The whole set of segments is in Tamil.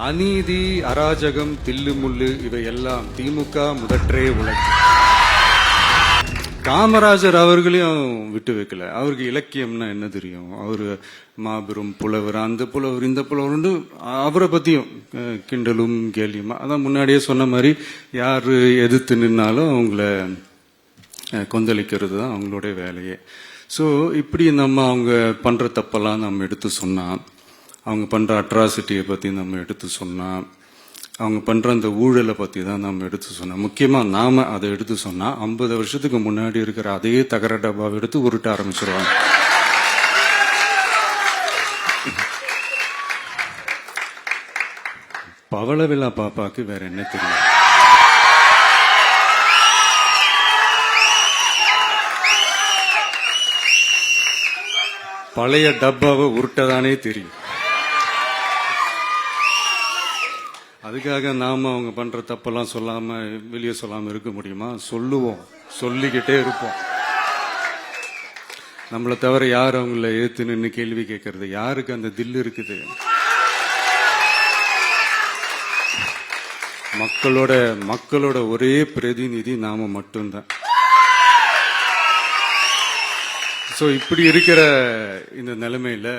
அநீதி, அராஜகம், தில்லுமுள்ளு இவையெல்லாம் திமுக முதற்றே உலகு. காமராஜர் அவர்களையும் விட்டு வைக்கல. அவருக்கு இலக்கியம்னா என்ன தெரியும்? அவரு மாபெரும் புலவர், அந்த புலவர் இந்த புலவர், அவரை பத்தியும் கிண்டலும் கேலியுமா. அதான் முன்னாடியே சொன்ன மாதிரி யாரு எதிர்த்து நின்னாலும் அவங்கள கொந்தளிக்கிறது தான் அவங்களுடைய வேலையே. ஸோ இப்படி அவங்க பண்ற தப்பெல்லாம் நம்ம எடுத்து சொன்னா, அவங்க பண்ற அட்ராசிட்டியை பத்தி நம்ம எடுத்து சொன்னா, அவங்க பண்ற அந்த ஊழலை பத்தி தான் நம்ம எடுத்து சொன்னோம். முக்கியமா நாம அதை எடுத்து சொன்னா 50 வருஷத்துக்கு முன்னாடி இருக்கிற அதே தகர டப்பாவை எடுத்து உருட்ட ஆரம்பிச்சிருவாங்க. பவளவிழா பாப்பாக்கு வேற என்ன தெரியும்? பழைய டப்பாவை உருட்டதானே தெரியும். அதுக்காக நாம அவங்க பண்ற தப்பெல்லாம் சொல்லாம வெளியே சொல்லாம இருக்க முடியுமா? சொல்லுவோம், சொல்லிக்கிட்டே இருப்போம். நம்மளை தவிர யார் அவங்கள ஏத்து நின்று கேள்வி கேட்கறது? யாருக்கு அந்த தில்லு இருக்குது? மக்களோட ஒரே பிரதிநிதி நாம மட்டும்தான். சோ இப்படி இருக்கிற இந்த நிலைமையில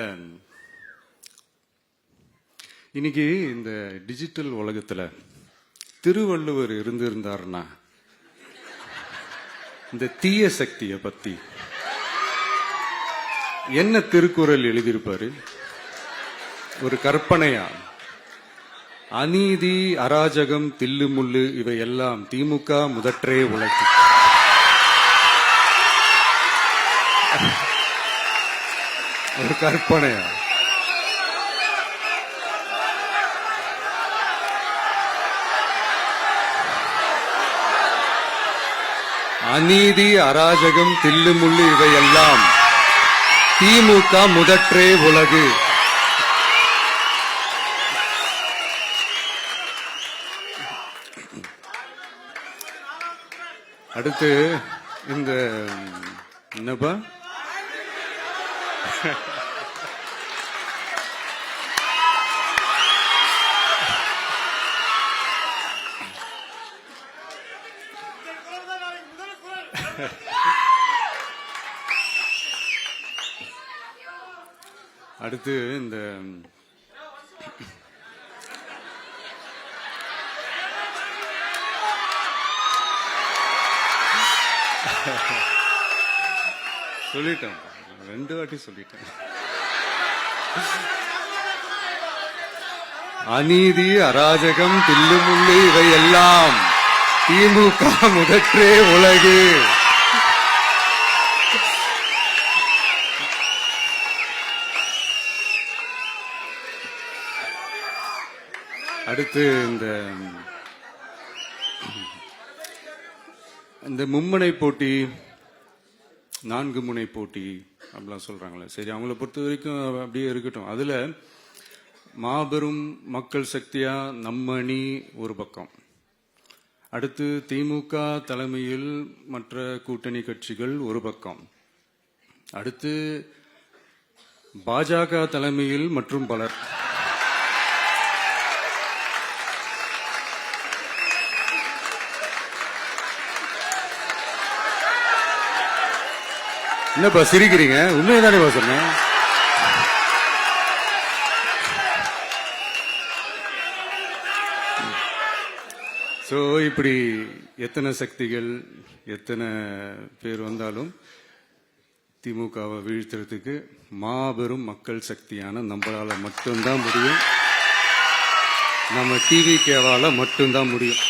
இன்னைக்கு இந்த டிஜிட்டல் உலகத்துல திருவள்ளுவர் இருந்திருந்தாருன்னா இந்த தீய சக்தியை பத்தி என்ன திருக்குறள் எழுதியிருப்பாரு? ஒரு கற்பனையா, அநீதி, அராஜகம், தில்லுமுள்ளு இவையெல்லாம் திமுக முதற்றே உலகு. ஒரு கற்பனையா? அநீதி, அராஜகம், தில்லுமுள்ளு இவையெல்லாம் திமுக முதற்றே உலகு. அடுத்து இந்த என்னப்பா அடுத்து இந்த சொல்லிட்டேன், 2 வாட்டி சொல்லிட்டேன். அநீதி, அராஜகம், தில்லுமுள்ளு இவையெல்லாம் திமுக முதற்றே உலகு. அடுத்து இந்த மும்முனை போட்டி, 4 முனை போட்டி அப்படிலாம் சொல்றாங்களே, சரி அவங்கள பொறுத்த வரைக்கும் அப்படியே இருக்கட்டும். அதுல மாபெரும் மக்கள் சக்தியா நம்ம அணி ஒரு பக்கம், அடுத்து திமுக தலைமையில் மற்ற கூட்டணி கட்சிகள் ஒரு பக்கம், அடுத்து பாஜக தலைமையில் மற்றும் பலர். என்னப்பா சிரிக்கிறீங்க? உண்மையதானே சொன்னேன். சோ இப்படி எத்தனை சக்திகள் எத்தனை பேர் வந்தாலும் திமுகவை வீழ்த்துறதுக்கு மாபெரும் மக்கள் சக்தியான நம்மளால மட்டும்தான் முடியும். நம்ம டிவிகேவால மட்டும்தான் முடியும்.